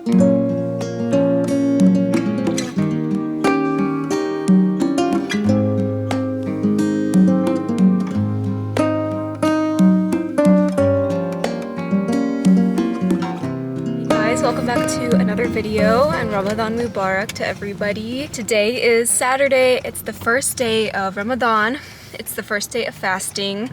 Welcome back to another video, and Ramadan Mubarak to everybody. Today is Saturday. It's the first day of Ramadan. It's the first day of fasting,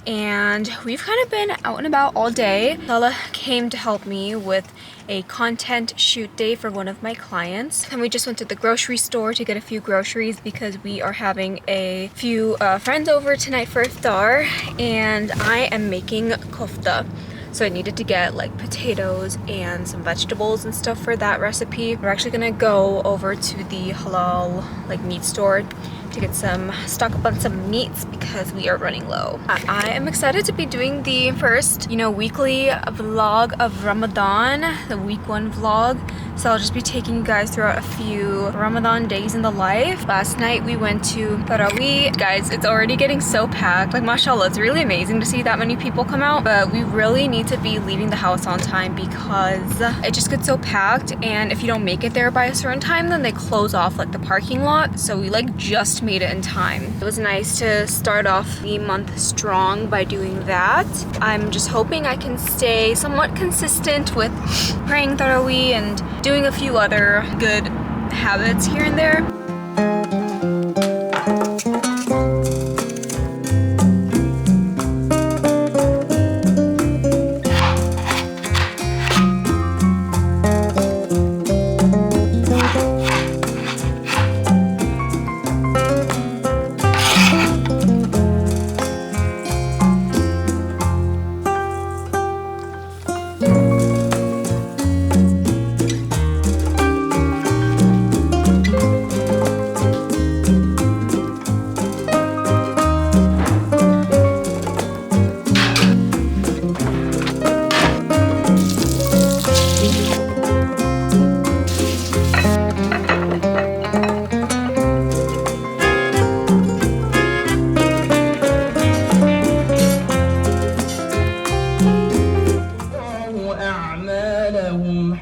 and we've kind of been out and about all day. Lala came to help me with a content shoot day for one of my clients, and we just went to the grocery store to get a few groceries because we are having a few friends over tonight for iftar, and I am making kofta. So I needed to get like potatoes and some vegetables and stuff for that recipe. We're actually gonna go over to the halal like meat store to get some stock up on some meats because we are running low. I am excited to be doing the first, weekly vlog of Ramadan, the week 1 vlog. So I'll just be taking you guys throughout a few Ramadan days in the life. Last night we went to taraweeh. Guys, it's already getting so packed. Like, mashallah, it's really amazing to see that many people come out, but we really need to be leaving the house on time because it just gets so packed, and if you don't make it there by a certain time, then they close off like the parking lot. So we like just made it in time. It was nice to start off the month strong by doing that. I'm just hoping I can stay somewhat consistent with praying taraweeh and doing a few other good habits here and there.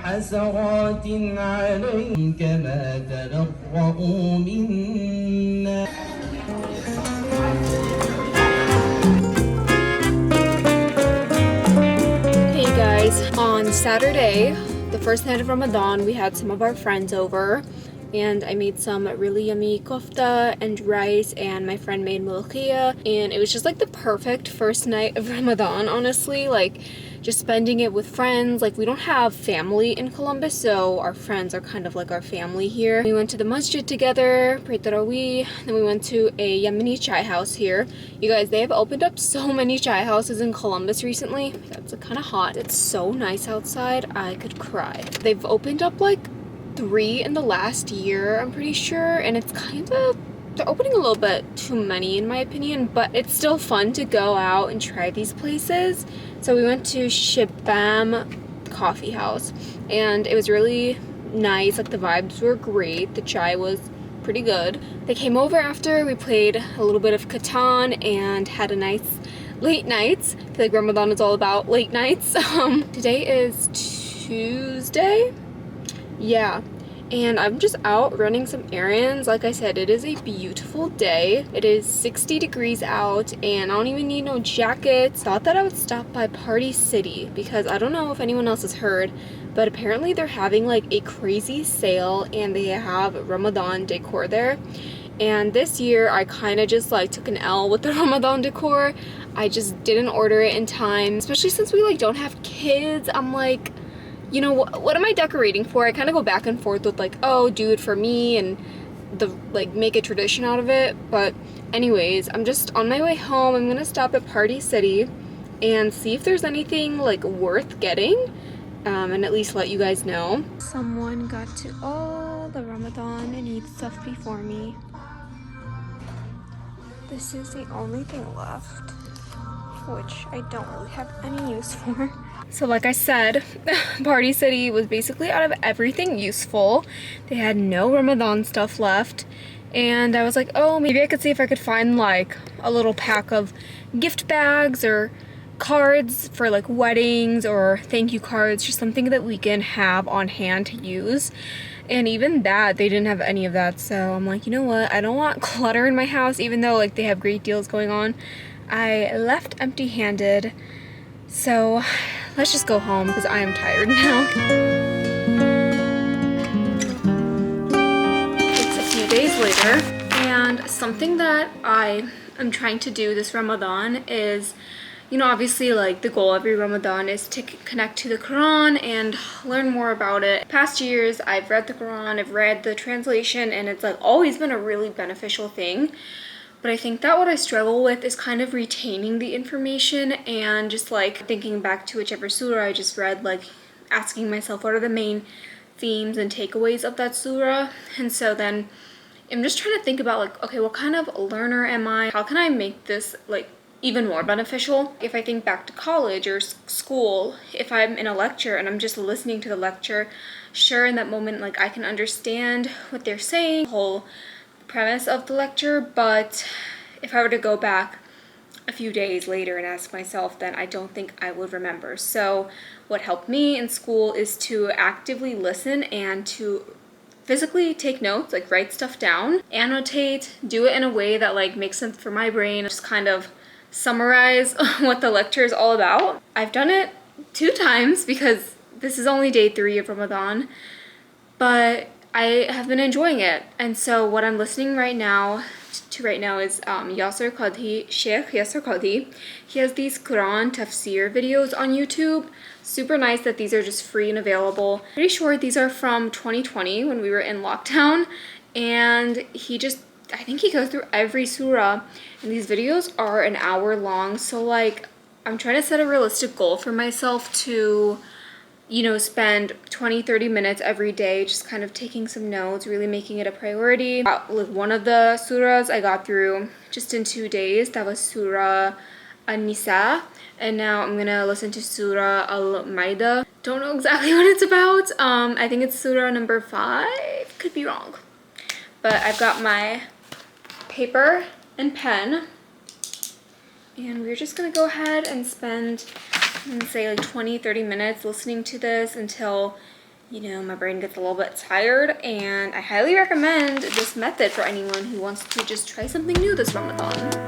حسرات عليهم كما تبرؤوا منا. Hey guys, on Saturday, the first night of Ramadan, we had some of our friends over, and I made some really yummy kofta and rice, and my friend made mulkhia, and it was just like the perfect first night of Ramadan, honestly. Like, just spending it with friends. Like, we don't have family in Columbus, so our friends are kind of like our family here. We went to the masjid together, prayed taraweeh, then we went to a Yemeni chai house here. You guys, they have opened up so many chai houses in Columbus recently. That's kind of hot. It's so nice outside, I could cry. They've opened up like 3 in the last year, I'm pretty sure, and it's kind of, they're opening a little bit too many in my opinion, but it's still fun to go out and try these places. So we went to Shibam Coffee House, and it was really nice. Like, the vibes were great. The chai was pretty good. They came over after, we played a little bit of Catan and had a nice late nights. I feel like Ramadan is all about late nights. Today is Tuesday. Yeah. And I'm just out running some errands. Like I said, it is a beautiful day. It is 60 degrees out, and I don't even need no jacket. Thought that I would stop by Party City because I don't know if anyone else has heard, but apparently they're having like a crazy sale, and they have Ramadan decor there. And this year I kind of just like took an L with the Ramadan decor. I just didn't order it in time, especially since we like don't have kids. I'm like, what am I decorating for? I kind of go back and forth with like, oh, do it for me and make a tradition out of it. But anyways, I'm just on my way home. I'm gonna stop at Party City and see if there's anything like worth getting, and at least let you guys know. Someone got to all the Ramadan and Eid stuff before me. This is the only thing left, which I don't really have any use for. So like I said, Party City was basically out of everything useful. They had no Ramadan stuff left, and I was like, oh, maybe I could see if I could find like a little pack of gift bags or cards for like weddings or thank you cards, just something that we can have on hand to use. And even that, they didn't have any of that. So I'm like, you know what? I don't want clutter in my house, even though like they have great deals going on. I left empty-handed. So let's just go home because I am tired now. It's a few days later, and something that I am trying to do this Ramadan is, you know, obviously like the goal every Ramadan is to connect to the Quran and learn more about it. Past years, I've read the Quran, I've read the translation, and it's like always been a really beneficial thing. But I think that what I struggle with is kind of retaining the information and just like thinking back to whichever surah I just read, like asking myself what are the main themes and takeaways of that surah. And so then I'm just trying to think about like, okay, what kind of learner am I? How can I make this like even more beneficial? If I think back to college or school, if I'm in a lecture and I'm just listening to the lecture, sure, in that moment, like I can understand what they're saying, the whole premise of the lecture, but if I were to go back a few days later and ask myself, then I don't think I would remember. So what helped me in school is to actively listen and to physically take notes, like write stuff down, annotate, do it in a way that like makes sense for my brain, just kind of summarize what the lecture is all about. I've done it 2 times because this is only day 3 of Ramadan, but I have been enjoying it. And so what I'm listening right now is Sheikh Yasser Qadhi. He has these Quran tafsir videos on YouTube. Super nice that these are just free and available. Pretty sure these are from 2020 when we were in lockdown. And I think he goes through every surah. And these videos are an hour long. So like, I'm trying to set a realistic goal for myself to, you know, spend 20-30 minutes every day just kind of taking some notes, really making it a priority. Like one of the surahs I got through just in 2 days. That was Surah An-Nisa, and now I'm gonna listen to Surah Al-Maida. Don't know exactly what it's about. I think it's Surah number 5, could be wrong. But I've got my paper and pen, and we're just gonna go ahead and spend, say like 20-30 minutes listening to this until, you know, my brain gets a little bit tired. And I highly recommend this method for anyone who wants to just try something new this Ramadan.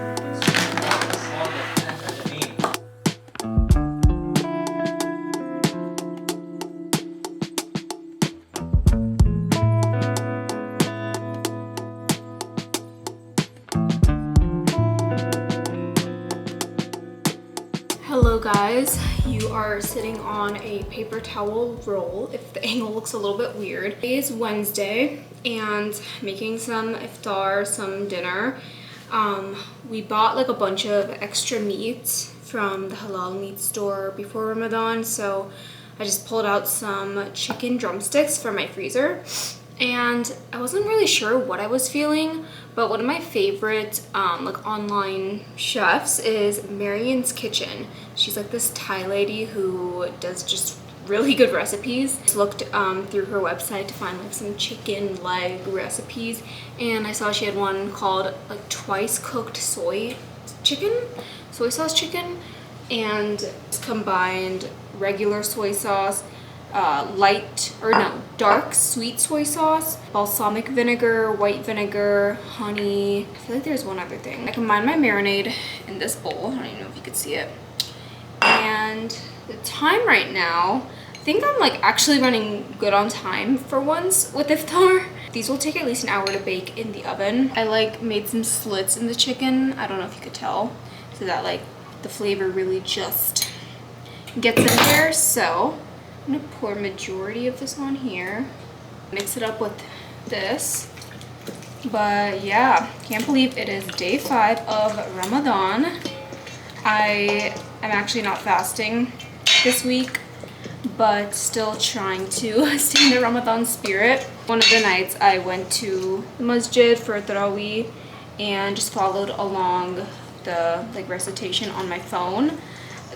Hello guys, you are sitting on a paper towel roll if the angle looks a little bit weird. Today is Wednesday and making some iftar, some dinner. We bought like a bunch of extra meat from the halal meat store before Ramadan, so I just pulled out some chicken drumsticks from my freezer. And I wasn't really sure what I was feeling, but one of my favorite like online chefs is Marian's Kitchen. She's like this Thai lady who does just really good recipes. Just looked through her website to find like some chicken leg recipes, and I saw she had one called like twice cooked soy sauce chicken, and combined regular soy sauce, dark sweet soy sauce, balsamic vinegar, white vinegar, honey. I feel like there's one other thing. I combined my marinade in this bowl. I don't even know if you could see it. And the time right now, I think I'm like actually running good on time for once with iftar. These will take at least an hour to bake in the oven. I like made some slits in the chicken. I don't know if you could tell, so that like the flavor really just gets in there. So I'm gonna pour majority of this on here, mix it up with this. But yeah, can't believe it is day 5 of Ramadan. I am actually not fasting this week, but still trying to stay in the Ramadan spirit. One of the nights I went to the masjid for taraweeh and just followed along the like recitation on my phone.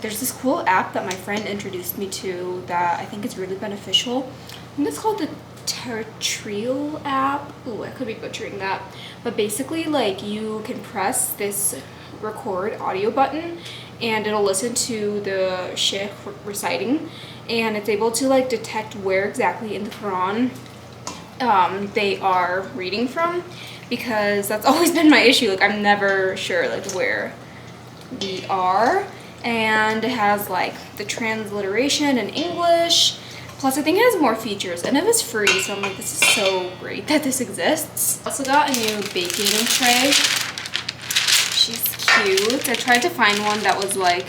There's this cool app that my friend introduced me to that I think is really beneficial. I think it's called the Taraweeh app. Oh, I could be butchering that. But basically, like, you can press this record audio button and it'll listen to the sheikh reciting, and it's able to like detect where exactly in the Quran they are reading from, because that's always been my issue. Like I'm never sure like where we are. And it has like the transliteration in English. Plus I think it has more features, and it was free, so I'm like, this is so great that this exists. I also got a new baking tray. She's cute. I tried to find one that was like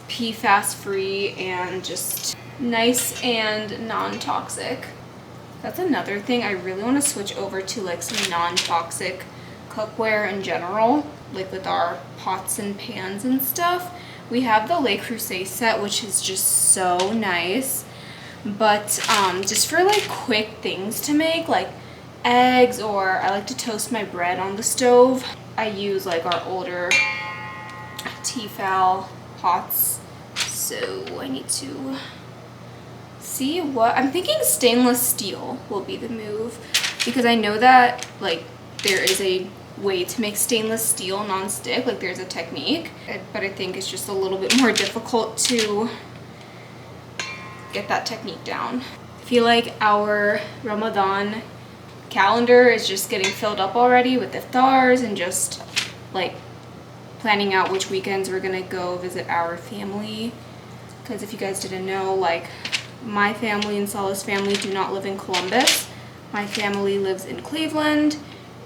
PFAS free and just nice and non-toxic. That's another thing. I really want to switch over to like some non-toxic cookware in general, like with our pots and pans and stuff. We have the Le Creuset set, which is just so nice, but just for like quick things to make, like eggs, or I like to toast my bread on the stove, I use like our older Tefal pots. So I need to see what I'm thinking. Stainless steel will be the move, because I know that like there is a way to make stainless steel non-stick, like there's a technique, but I think it's just a little bit more difficult to get that technique down. I feel like our Ramadan calendar is just getting filled up already with iftars and just like planning out which weekends we're gonna go visit our family, because if you guys didn't know, like my family and Salah's family do not live in Columbus. My family lives in Cleveland,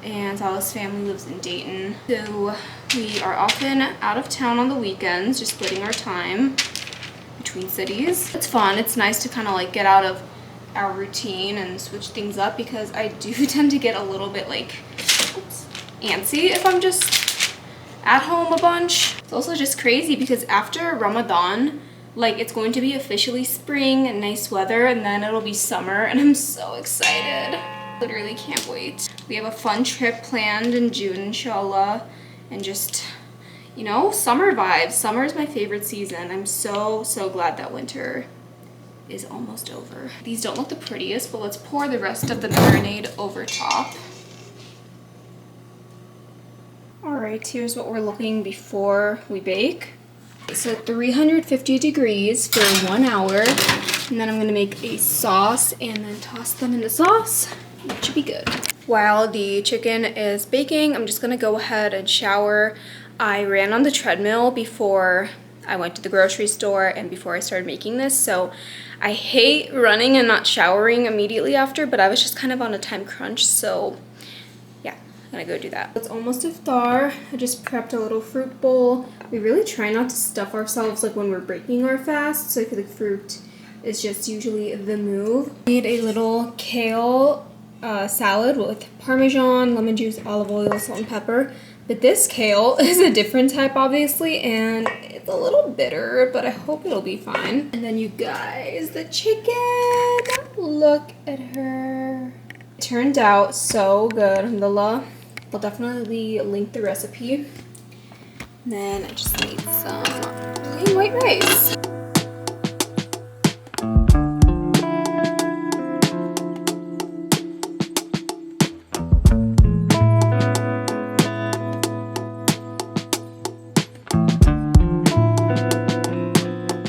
and Salah's family lives in Dayton. So we are often out of town on the weekends, just splitting our time between cities. It's fun. It's nice to kind of like get out of our routine and switch things up, because I do tend to get a little bit like antsy if I'm just at home a bunch. It's also just crazy because after Ramadan, like it's going to be officially spring and nice weather, and then it'll be summer, and I'm so excited. Literally can't wait. We have a fun trip planned in June, inshallah, and just, you know, summer vibes. Summer is my favorite season. I'm so glad that winter is almost over. These don't look the prettiest, but let's pour the rest of the marinade over top. All right, here's what we're looking before we bake. So 350 degrees for 1 hour, and then I'm gonna make a sauce and then toss them in the sauce. That should be good. While the chicken is baking, I'm just gonna go ahead and shower. I ran on the treadmill before I went to the grocery store and before I started making this, so I hate running and not showering immediately after, but I was just kind of on a time crunch, so yeah, I'm gonna go do that. It's almost iftar. I just prepped a little fruit bowl. We really try not to stuff ourselves like when we're breaking our fast, so I feel like fruit is just usually the move. Made a little kale salad with Parmesan, lemon juice, olive oil, salt and pepper. But this kale is a different type, obviously, and it's a little bitter, but I hope it'll be fine. And then you guys, the chicken! Look at her. It turned out so good, alhamdulillah. I'll definitely link the recipe. And then I just need some plain white rice.